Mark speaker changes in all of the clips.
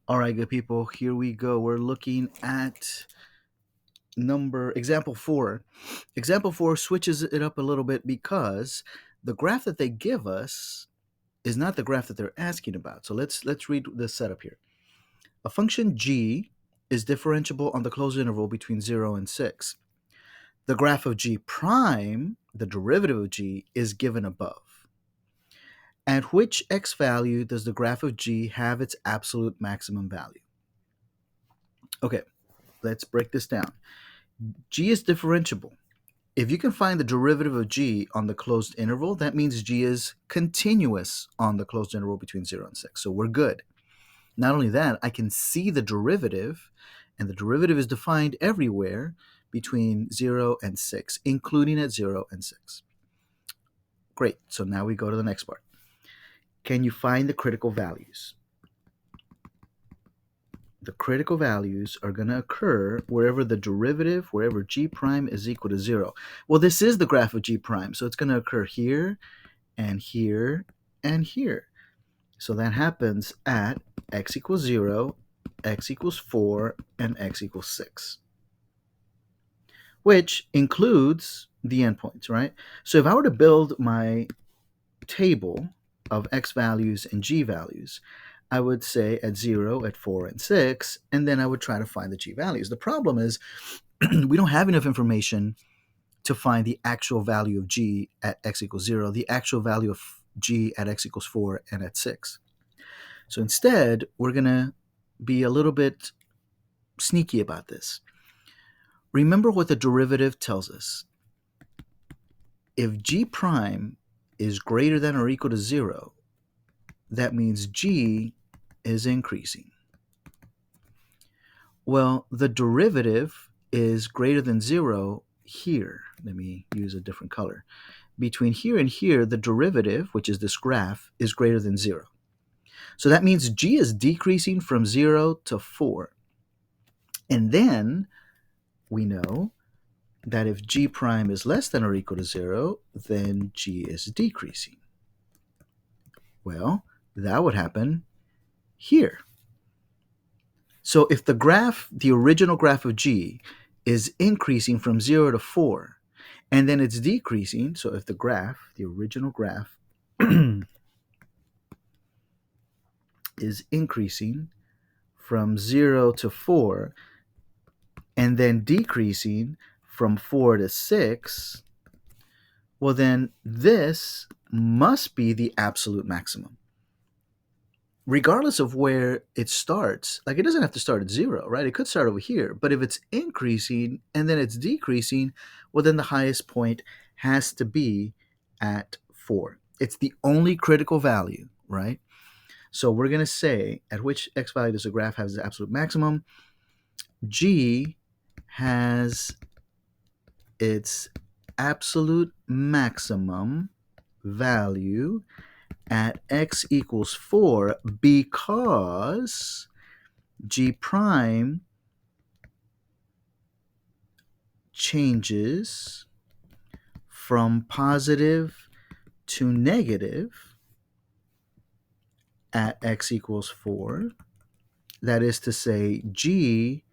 Speaker 1: All right, good people, here we go. We're looking at example 4. Example 4 switches it up a little bit because the graph that they give us is not the graph that they're asking about. So let's read the setup here. A function g is differentiable on the closed interval between 0 and 6. The graph of g prime, the derivative of g, is given above. At which x value does the graph of g have its absolute maximum value? Okay, let's break this down. G is differentiable. If you can find the derivative of g on the closed interval, that means g is continuous on the closed interval between 0 and 6. So we're good. Not only that, I can see the derivative, and the derivative is defined everywhere between 0 and 6, including at 0 and 6. Great. So now we go to the next part. Can you find the critical values? The critical values are going to occur wherever the derivative, wherever g prime is equal to 0. Well, this is the graph of g prime, so it's going to occur here and here and here. So that happens at x equals 0, x equals 4, and x equals 6, which includes the endpoints, right? So if I were to build my table of x values and g values, I would say at 0, at 4, and 6, and then I would try to find the g values. The problem is we don't have enough information to find the actual value of g at x equals 0, the actual value of g at x equals 4 and at 6. So instead, we're going to be a little bit sneaky about this. Remember what the derivative tells us. If g prime is greater than or equal to 0, that means g is increasing. Well, the derivative is greater than 0 here. Let me use a different color. Between here and here, the derivative, which is this graph, is greater than 0. So that means g is decreasing from 0 to 4. And then we know that if g prime is less than or equal to 0, then g is decreasing. Well, that would happen here. So if the graph, the original graph of g, is increasing from 0 to 4, and then it's decreasing, so if the graph, the original graph, is increasing from 0 to 4, and then decreasing from 4 to 6, well then this must be the absolute maximum. Regardless of where it starts, like it doesn't have to start at 0, right? It could start over here, but if it's increasing and then it's decreasing, well then the highest point has to be at 4. It's the only critical value, right? So we're going to say at which x value does the graph have the absolute maximum? G has its absolute maximum value at x equals 4 because g prime changes from positive to negative at x equals 4. That is to say, g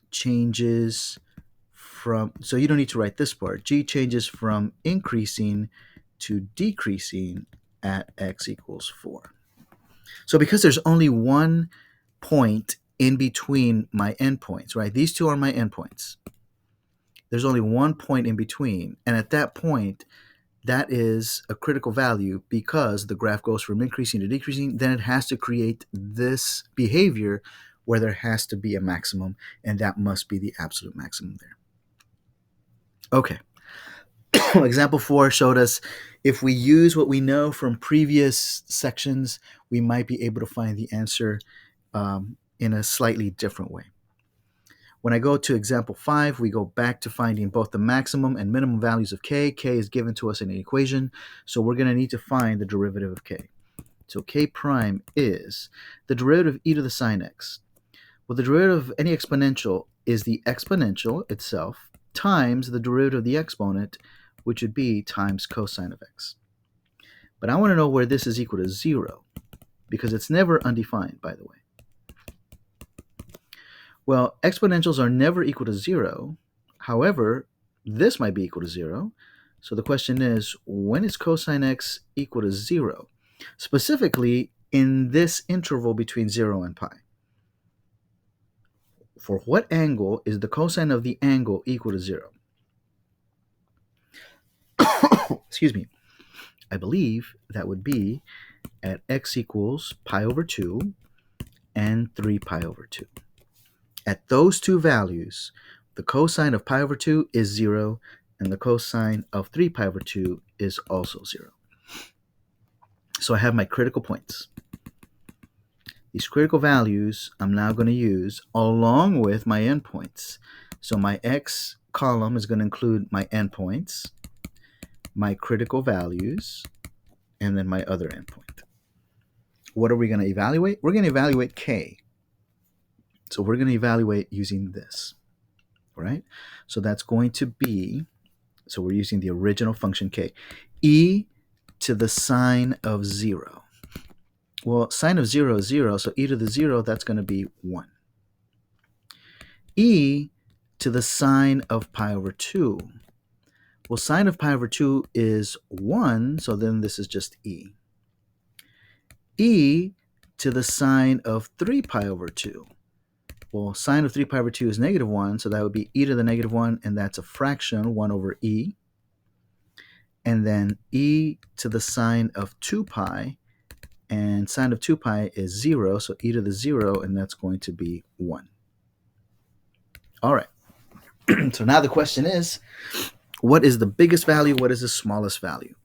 Speaker 1: changes from, so you don't need to write this part, g changes from increasing to decreasing at x equals 4. So because there's only one point in between my endpoints, right? These two are my endpoints. There's only one point in between, and at that point, that is a critical value because the graph goes from increasing to decreasing. Then it has to create this behavior where there has to be a maximum, and that must be the absolute maximum there. Okay. Example 4 showed us if we use what we know from previous sections, we might be able to find the answer in a slightly different way. When I go to example 5, we go back to finding both the maximum and minimum values of k. K is given to us in an equation, so we're going to need to find the derivative of k. So k prime is the derivative of e to the sine x. Well, the derivative of any exponential is the exponential itself times the derivative of the exponent, which would be times cosine of x. But I want to know where this is equal to 0. because it's never undefined, by the way. Well, exponentials are never equal to 0. However, this might be equal to 0. So the question is, when is cosine x equal to 0? Specifically, in this interval between 0 and pi. For what angle is the cosine of the angle equal to 0? Excuse me. I believe that would be at x equals pi over 2 and 3 pi over 2. At those two values, the cosine of pi over 2 is 0, and the cosine of 3 pi over 2 is also 0. So I have my critical points. These critical values I'm now going to use along with my endpoints. So my x column is going to include my endpoints, my critical values, and then my other endpoint. What are we going to evaluate? We're going to evaluate k. So we're going to evaluate using this, right? So that's going to be, so we're using the original function k, e to the sine of 0. Well, sine of 0 is 0, so e to the 0, that's going to be 1. E to the sine of pi over 2. Well, sine of pi over 2 is 1, so then this is just e. E to the sine of 3 pi over 2. Well, sine of 3 pi over 2 is negative 1, so that would be e to the negative 1, and that's a fraction, 1 over e. And then e to the sine of 2 pi, and sine of 2 pi is 0, so e to the 0, and that's going to be 1. All right. So now the question is, what is the biggest value? What is the smallest value?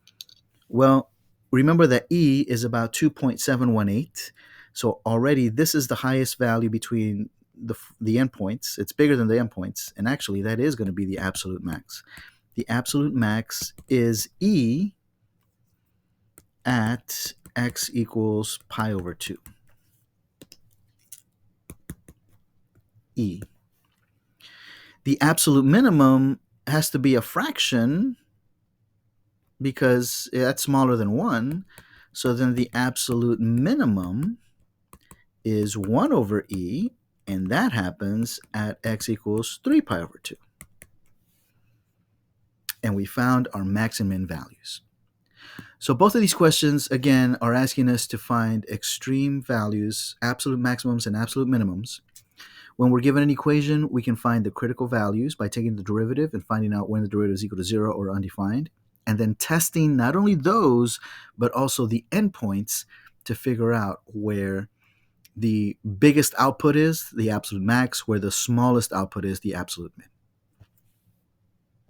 Speaker 1: Well, remember that e is about 2.718. So already this is the highest value between the endpoints. It's bigger than the endpoints. And actually, that is going to be the absolute max. The absolute max is e at x equals pi over 2. E. The absolute minimum has to be a fraction because that's smaller than 1. So then the absolute minimum is 1 over e, and that happens at x equals 3 pi over 2. And we found our max and min values. So both of these questions, again, are asking us to find extreme values, absolute maximums and absolute minimums. When we're given an equation, we can find the critical values by taking the derivative and finding out when the derivative is equal to 0 or undefined, and then testing not only those, but also the endpoints to figure out where the biggest output is, the absolute max, where the smallest output is, the absolute min.